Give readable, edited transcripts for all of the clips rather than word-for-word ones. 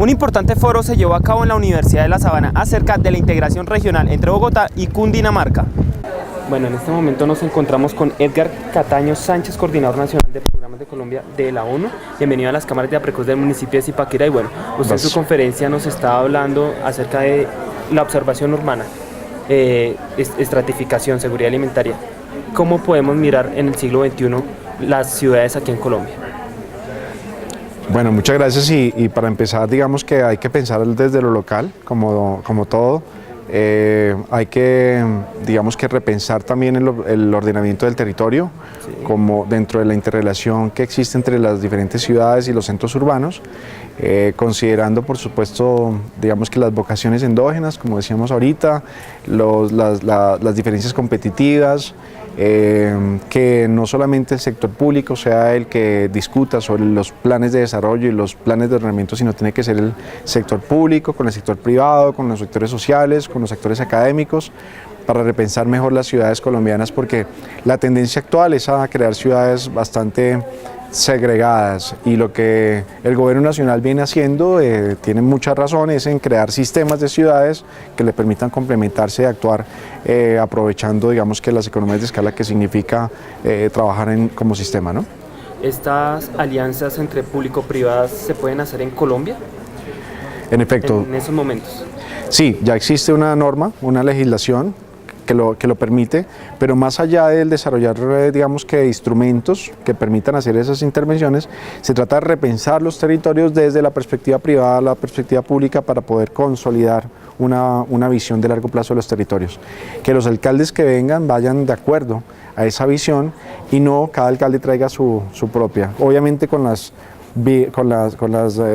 Un importante foro se llevó a cabo en la Universidad de La Sabana acerca de la integración regional entre Bogotá y Cundinamarca. Bueno, en este momento nos encontramos con Edgar Cataño Sánchez, coordinador nacional de programas de Colombia de la ONU. Bienvenido a las cámaras de APRECOS del municipio de Zipaquirá. Y bueno, usted en su conferencia nos estaba hablando acerca de la observación urbana, estratificación, seguridad alimentaria. ¿Cómo podemos mirar en el siglo XXI las ciudades aquí en Colombia? Bueno, muchas gracias y para empezar, digamos que hay que pensar desde lo local, como todo. Hay que, digamos que repensar también el ordenamiento del territorio, sí, como dentro de la interrelación que existe entre las diferentes ciudades y los centros urbanos, considerando por supuesto, digamos que las vocaciones endógenas, como decíamos ahorita, las diferencias competitivas, que no solamente el sector público sea el que discuta sobre los planes de desarrollo y los planes de ordenamiento, sino tiene que ser el sector público, con el sector privado, con los sectores sociales, con los sectores académicos, para repensar mejor las ciudades colombianas, porque la tendencia actual es a crear ciudades bastante segregadas, y lo que el gobierno nacional viene haciendo tiene muchas razones en crear sistemas de ciudades que le permitan complementarse y actuar aprovechando, digamos, que las economías de escala que significa trabajar como sistema, ¿no? ¿Estas alianzas entre público-privadas se pueden hacer en Colombia? En efecto. En esos momentos. Sí, ya existe una norma, una legislación que lo permite, pero más allá del desarrollar, digamos, que instrumentos que permitan hacer esas intervenciones, se trata de repensar los territorios desde la perspectiva privada a la perspectiva pública para poder consolidar una visión de largo plazo de los territorios. Que los alcaldes que vengan vayan de acuerdo a esa visión y no cada alcalde traiga su propia, obviamente con las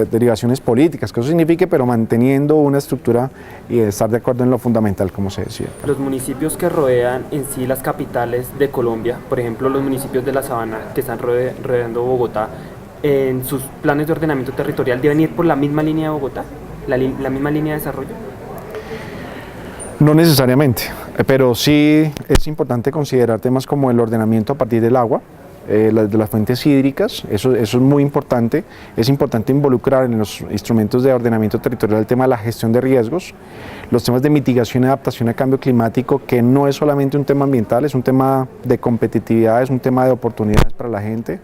derivaciones políticas que eso signifique, pero manteniendo una estructura y estar de acuerdo en lo fundamental, como se decía. Los municipios que rodean en sí las capitales de Colombia, por ejemplo los municipios de La Sabana que están rodeando Bogotá, en sus planes de ordenamiento territorial deben ir por la misma línea de Bogotá, la misma línea de desarrollo. No necesariamente, pero sí es importante considerar temas como el ordenamiento a partir del agua, de las fuentes hídricas, eso es muy importante. Es importante involucrar en los instrumentos de ordenamiento territorial el tema de la gestión de riesgos, los temas de mitigación y adaptación al cambio climático, que no es solamente un tema ambiental, es un tema de competitividad, es un tema de oportunidades para la gente.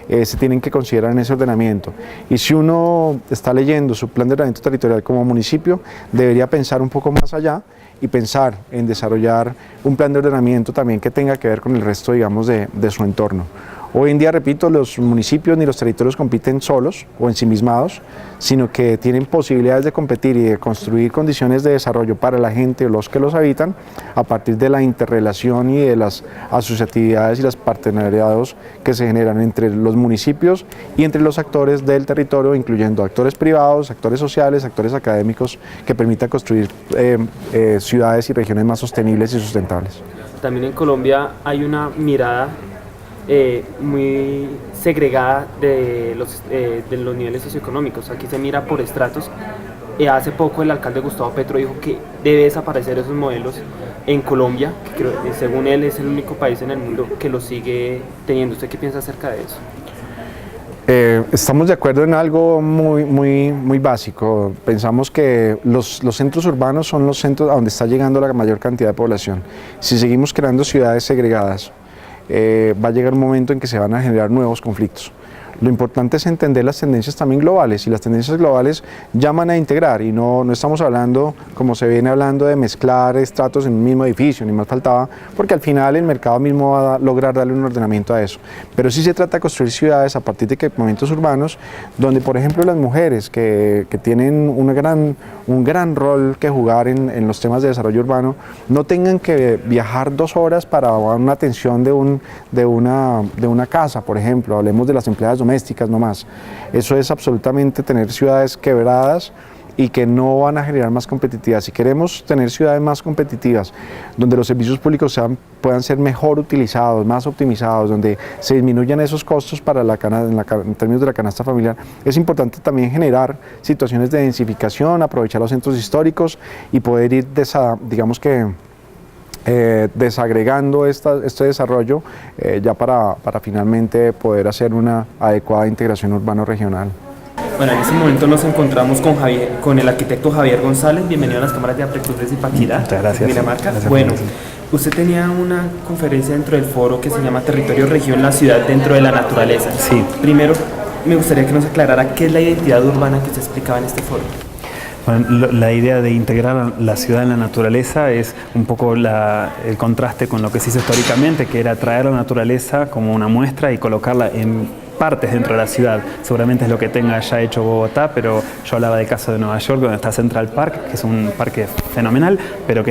Se tienen que considerar en ese ordenamiento. Y si uno está leyendo su plan de ordenamiento territorial como municipio, debería pensar un poco más allá y pensar en desarrollar un plan de ordenamiento también que tenga que ver con el resto, digamos, de su entorno. Hoy en día, repito, los municipios ni los territorios compiten solos o ensimismados, sino que tienen posibilidades de competir y de construir condiciones de desarrollo para la gente o los que los habitan a partir de la interrelación y de las asociatividades y los partenariados que se generan entre los municipios y entre los actores del territorio, incluyendo actores privados, actores sociales, actores académicos, que permitan construir ciudades y regiones más sostenibles y sustentables. También en Colombia hay una mirada muy segregada de los niveles socioeconómicos. Aquí se mira por estratos. Hace poco el alcalde Gustavo Petro dijo que debe desaparecer esos modelos en Colombia, que creo, según él es el único país en el mundo que lo sigue teniendo. ¿Usted qué piensa acerca de eso? Estamos de acuerdo en algo muy básico. Pensamos que los centros urbanos son los centros a donde está llegando la mayor cantidad de población. Si seguimos creando ciudades segregadas, va a llegar un momento en que se van a generar nuevos conflictos. Lo importante es entender las tendencias también globales, y las tendencias globales llaman a integrar, y no estamos hablando, como se viene hablando, de mezclar estratos en un mismo edificio, ni más faltaba, porque al final el mercado mismo va a lograr darle un ordenamiento a eso. Pero sí se trata de construir ciudades a partir de equipamientos urbanos, donde por ejemplo las mujeres que tienen un gran rol que jugar en los temas de desarrollo urbano, no tengan que viajar 2 horas para una atención de una casa, por ejemplo. Hablemos de las empleadas domésticas nomás. Eso es absolutamente tener ciudades quebradas y que no van a generar más competitividad. Si queremos tener ciudades más competitivas, donde los servicios públicos puedan ser mejor utilizados, más optimizados, donde se disminuyan esos costos para en términos de la canasta familiar, es importante también generar situaciones de densificación, aprovechar los centros históricos y poder ir, digamos que, desagregando este desarrollo ya para finalmente poder hacer una adecuada integración urbano-regional. Bueno, en este momento nos encontramos con el arquitecto Javier González. Bienvenido a las cámaras de Aprecruz de Zipaquirá, Muchas gracias. Dinamarca. Gracias Bueno, usted tenía una conferencia dentro del foro que se llama Territorio Región, la ciudad dentro de la naturaleza. Sí. Primero, me gustaría que nos aclarara qué es la identidad urbana que se explicaba en este foro. Bueno, la idea de integrar la ciudad en la naturaleza es un poco el contraste con lo que se hizo históricamente, que era traer la naturaleza como una muestra y colocarla en partes dentro de la ciudad. Seguramente es lo que tenga ya hecho Bogotá, pero yo hablaba del caso de Nueva York, donde está Central Park, que es un parque fenomenal, pero que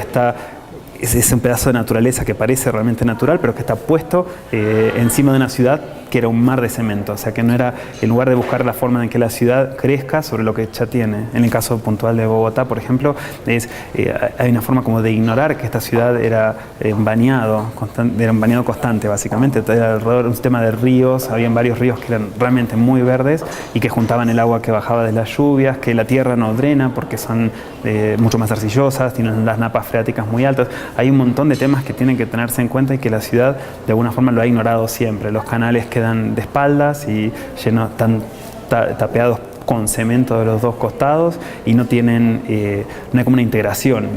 es un pedazo de naturaleza que parece realmente natural, pero que está puesto encima de una ciudad que era un mar de cemento. O sea, que no era, en lugar de buscar la forma en que la ciudad crezca sobre lo que ya tiene. En el caso puntual de Bogotá, por ejemplo, hay una forma como de ignorar que esta ciudad era un bañado constante, básicamente. Era alrededor un sistema de ríos, habían varios ríos que eran realmente muy verdes y que juntaban el agua que bajaba de las lluvias, que la tierra no drena porque son mucho más arcillosas, tienen las napas freáticas muy altas. Hay un montón de temas que tienen que tenerse en cuenta y que la ciudad de alguna forma lo ha ignorado siempre. Los canales quedan de espaldas y están tapeados con cemento de los dos costados y no tienen no hay como una integración.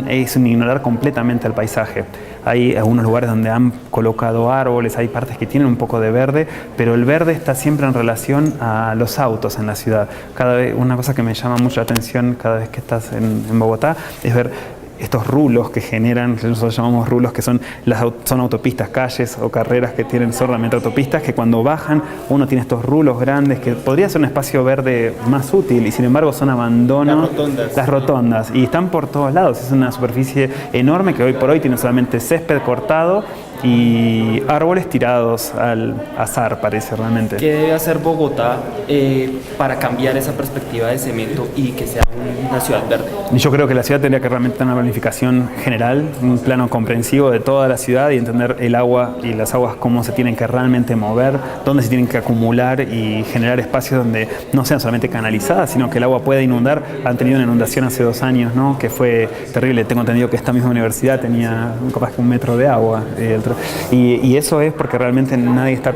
Es un ignorar completamente el paisaje. Hay algunos lugares donde han colocado árboles, hay partes que tienen un poco de verde, pero el verde está siempre en relación a los autos en la ciudad. Una cosa que me llama mucho la atención cada vez que estás en Bogotá es ver estos rulos que generan, que nosotros llamamos rulos, que son autopistas, calles o carreras que tienen solamente autopistas, que cuando bajan uno tiene estos rulos grandes que podría ser un espacio verde más útil y sin embargo son abandono. Las rotondas. Y están por todos lados. Es una superficie enorme que hoy por hoy tiene solamente césped cortado y árboles tirados al azar, parece realmente. ¿Qué debe hacer Bogotá para cambiar esa perspectiva de cemento y que sea una ciudad verde? Yo creo que la ciudad tendría que realmente tener una planificación general, un plano comprensivo de toda la ciudad y entender el agua y las aguas cómo se tienen que realmente mover, dónde se tienen que acumular y generar espacios donde no sean solamente canalizadas, sino que el agua pueda inundar. Han tenido una inundación hace 2 años, ¿no? Que fue terrible. Tengo entendido que esta misma universidad tenía capaz que 1 metro de agua. Y eso es porque realmente nadie está...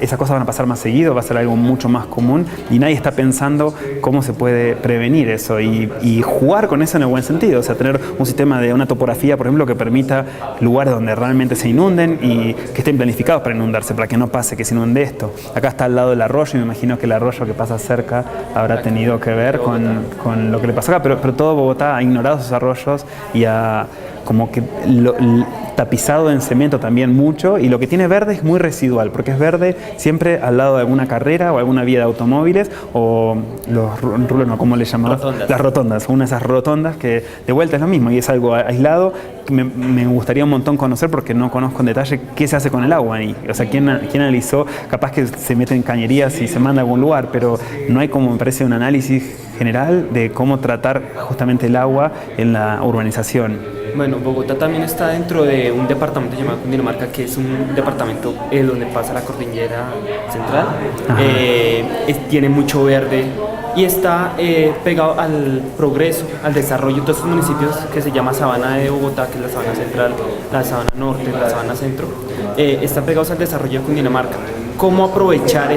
Esas cosas van a pasar más seguido, va a ser algo mucho más común y nadie está pensando cómo se puede prevenir eso y jugar con eso en el buen sentido. O sea, tener un sistema de una topografía, por ejemplo, que permita lugares donde realmente se inunden y que estén planificados para inundarse, para que no pase que se inunde esto. Acá está al lado del arroyo y me imagino que el arroyo que pasa cerca habrá tenido que ver con lo que le pasó acá, pero todo Bogotá ha ignorado esos arroyos y ha como que tapizado en cemento también mucho, y lo que tiene verde es muy residual, porque es verde siempre al lado de alguna carrera o alguna vía de automóviles o los rulos, no, ¿cómo le llamamos? Las rotondas, una de esas rotondas que de vuelta es lo mismo y es algo aislado que me gustaría un montón conocer porque no conozco en detalle qué se hace con el agua ahí. O sea, quién analizó, capaz que se mete en cañerías y se manda a algún lugar, pero no hay, como me parece, un análisis general de cómo tratar justamente el agua en la urbanización. Bueno, Bogotá también está dentro de un departamento llamado Cundinamarca, que es un departamento donde pasa la cordillera central. Tiene mucho verde y está pegado al progreso, al desarrollo de todos estos municipios que se llama Sabana de Bogotá, que es la Sabana Central, la Sabana Norte, la Sabana Centro. Están pegados al desarrollo de Cundinamarca. ¿Cómo aprovechar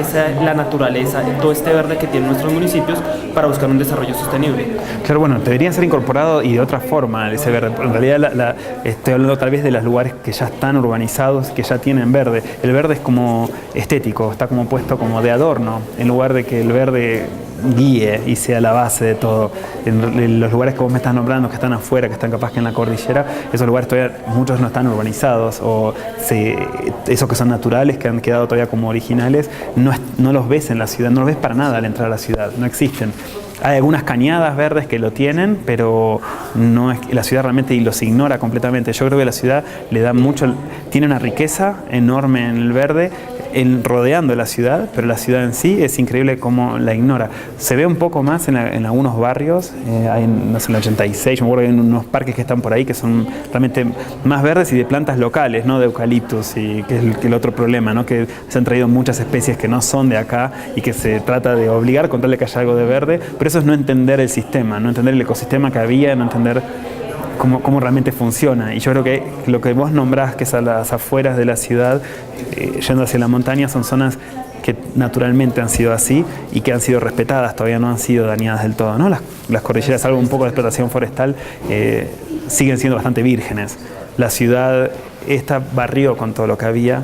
la naturaleza y todo este verde que tienen nuestros municipios para buscar un desarrollo sostenible? Claro, bueno, deberían ser incorporados y de otra forma ese verde. En realidad estoy hablando tal vez de los lugares que ya están urbanizados, que ya tienen verde. El verde es como estético, está como puesto como de adorno, en lugar de que el verde guíe y sea la base de todo. En los lugares que vos me estás nombrando, que están afuera, que están capaz que en la cordillera, esos lugares todavía muchos no están urbanizados, o esos que son naturales, que han quedado todavía como originales, no los ves en la ciudad, no los ves para nada al entrar a la ciudad, no existen. Hay algunas cañadas verdes que lo tienen, pero no es, la ciudad realmente los ignora completamente. Yo creo que la ciudad le da mucho, tiene una riqueza enorme en el verde, rodeando la ciudad, pero la ciudad en sí es increíble cómo la ignora. Se ve un poco más en algunos barrios, hay, no sé, en el 86, yo me acuerdo que hay unos parques que están por ahí que son realmente más verdes y de plantas locales, no de eucaliptus, y que es el otro problema, ¿no? Que se han traído muchas especies que no son de acá y que se trata de obligar con tal de que haya algo de verde, pero eso es no entender el sistema, no entender el ecosistema que había, no entender cómo realmente funciona. Y yo creo que lo que vos nombrás, que es a las afueras de la ciudad, yendo hacia la montaña, son zonas que naturalmente han sido así y que han sido respetadas, todavía no han sido dañadas del todo, ¿no? Las cordilleras, salvo un poco de explotación forestal, siguen siendo bastante vírgenes. La ciudad esta barrió con todo lo que había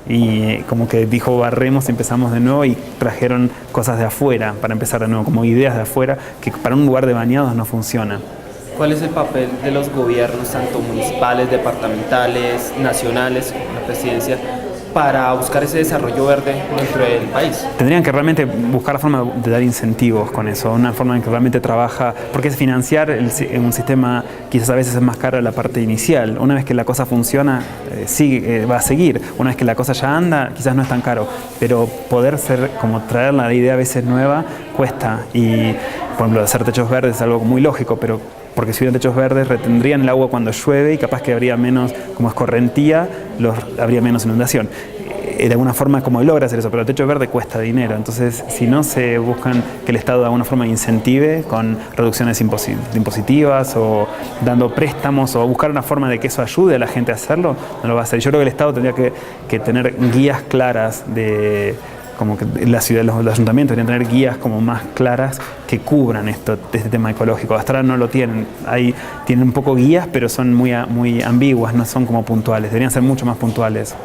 y como que dijo barremos y empezamos de nuevo, y trajeron cosas de afuera para empezar de nuevo, como ideas de afuera que para un lugar de bañados no funciona. ¿Cuál es el papel de los gobiernos, tanto municipales, departamentales, nacionales, la presidencia, para buscar ese desarrollo verde dentro del país? Tendrían que realmente buscar la forma de dar incentivos con eso, una forma en que realmente trabaja, porque es financiar un sistema, quizás a veces es más caro la parte inicial. Una vez que la cosa funciona, va a seguir. Una vez que la cosa ya anda, quizás no es tan caro, pero poder traer la idea a veces nueva cuesta. Y por ejemplo, hacer techos verdes es algo muy lógico, pero porque si hubieran techos verdes retendrían el agua cuando llueve y capaz que habría menos, como escorrentía, habría menos inundación. De alguna forma como logra hacer eso, pero el techo verde cuesta dinero. Entonces, si no se buscan que el Estado de alguna forma incentive con reducciones impositivas o dando préstamos, o buscar una forma de que eso ayude a la gente a hacerlo, no lo va a hacer. Yo creo que el Estado tendría que tener guías claras como que la ciudad, los ayuntamientos deberían tener guías como más claras que cubran este tema ecológico. Hasta ahora no lo tienen. Tienen un poco guías, pero son muy ambiguas, no son como puntuales. Deberían ser mucho más puntuales.